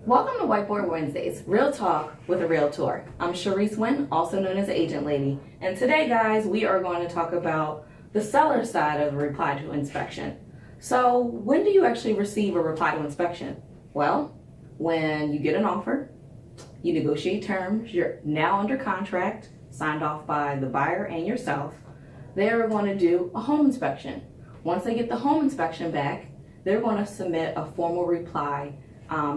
Welcome to Whiteboard Wednesdays, Real Talk with a Realtor. I'm Sharice Wynn, also known as Agent Lady. And today, guys, we are going to talk about the seller side of a reply to inspection. So when do you actually receive a reply to inspection? Well, when you get an offer, you negotiate terms, you're now under contract, signed off by the buyer and yourself. They're going to do a home inspection. Once they get the home inspection back, they're going to submit a formal reply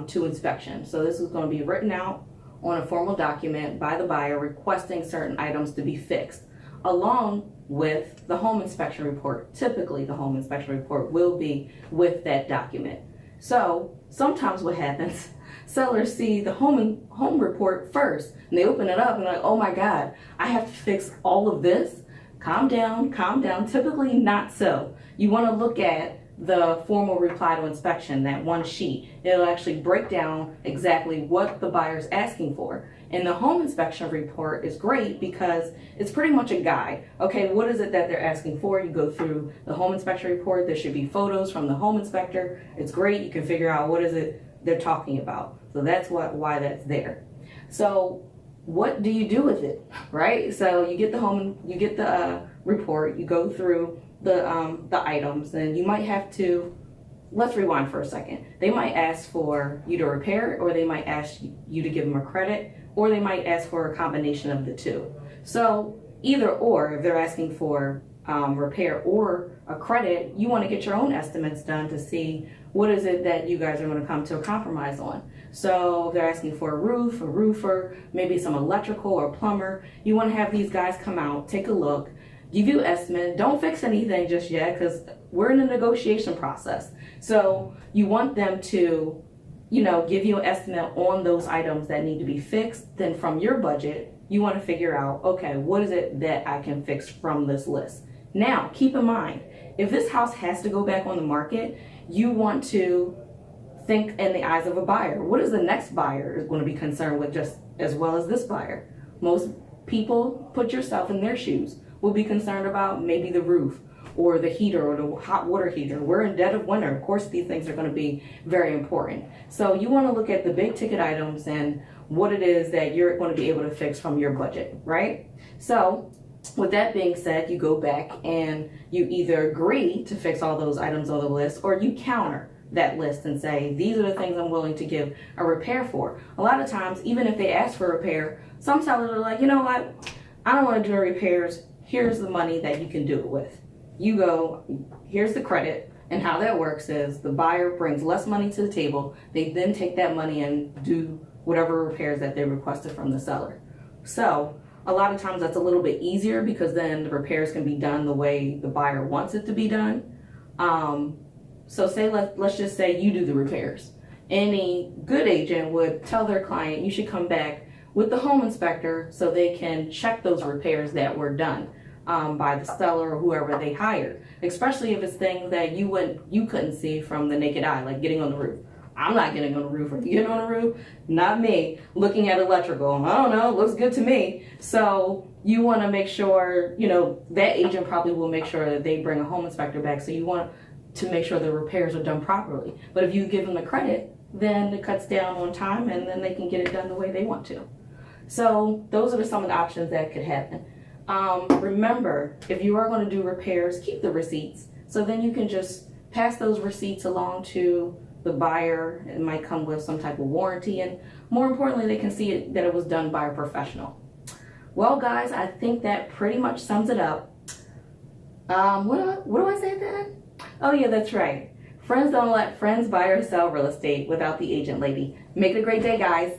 to inspection. So this is going to be written out on a formal document by the buyer requesting certain items to be fixed, along with the home inspection report. Typically, the home inspection report will be with that document. So sometimes what happens, sellers see the home report first, and they open it up and like, oh my God, I have to fix all of this? Calm down, calm down. Typically not so. You want to look at the formal reply to inspection, that one sheet. It'll actually break down exactly what the buyer's asking for. And the home inspection report is great because it's pretty much a guide. Okay, what is it that they're asking for? You go through the home inspection report. There should be photos from the home inspector. It's great. You can figure out what is it they're talking about. So that's why that's there. So what do you do with it, right? So you get the report, you go through the items, and you might have to, let's rewind for a second. They might ask for you to repair it, or they might ask you to give them a credit, or they might ask for a combination of the two. So either or, if they're asking for repair or a credit, you want to get your own estimates done to see what is it that you guys are going to come to a compromise on. So if they're asking for a roof, a roofer, maybe some electrical or plumber, you want to have these guys come out, take a look, give you an estimate. Don't fix anything just yet because we're in a negotiation process. So you want them to, give you an estimate on those items that need to be fixed. Then from your budget, you want to figure out, okay, what is it that I can fix from this list? Now, keep in mind, if this house has to go back on the market, you want to think in the eyes of a buyer. What is the next buyer going to be concerned with just as well as this buyer? Most people, put yourself in their shoes, will be concerned about maybe the roof or the heater or the hot water heater. We're in dead of winter. Of course, these things are going to be very important. So you want to look at the big ticket items and what it is that you're going to be able to fix from your budget, right? So with that being said, you go back and you either agree to fix all those items on the list, or you counter that list and say, these are the things I'm willing to give a repair for. A lot of times, even if they ask for a repair, some sellers are like, you know what? I don't want to do the repairs. Here's the money that you can do it with. You go, here's the credit, and how that works is the buyer brings less money to the table. They then take that money and do whatever repairs that they requested from the seller. So a lot of times that's a little bit easier because then the repairs can be done the way the buyer wants it to be done. So say let's just say you do the repairs. Any good agent would tell their client you should come back with the home inspector so they can check those repairs that were done by the seller or whoever they hired, especially if it's things that you couldn't see from the naked eye, like getting on the roof. I'm not getting on the roof. Are you getting on the roof? Not me. Looking at electrical, I don't know, looks good to me. So you want to make sure, that agent probably will make sure that they bring a home inspector back. So you want to make sure the repairs are done properly. But if you give them the credit, then it cuts down on time and then they can get it done the way they want to. So those are some of the options that could happen. Remember, if you are going to do repairs, keep the receipts. So then you can just pass those receipts along to the buyer. It might come with some type of warranty, and more importantly, they can see that it was done by a professional. Well, guys, I think that pretty much sums it up. What do I say then? Oh yeah, that's right. Friends don't let friends buy or sell real estate without the agent lady. Make it a great day, guys.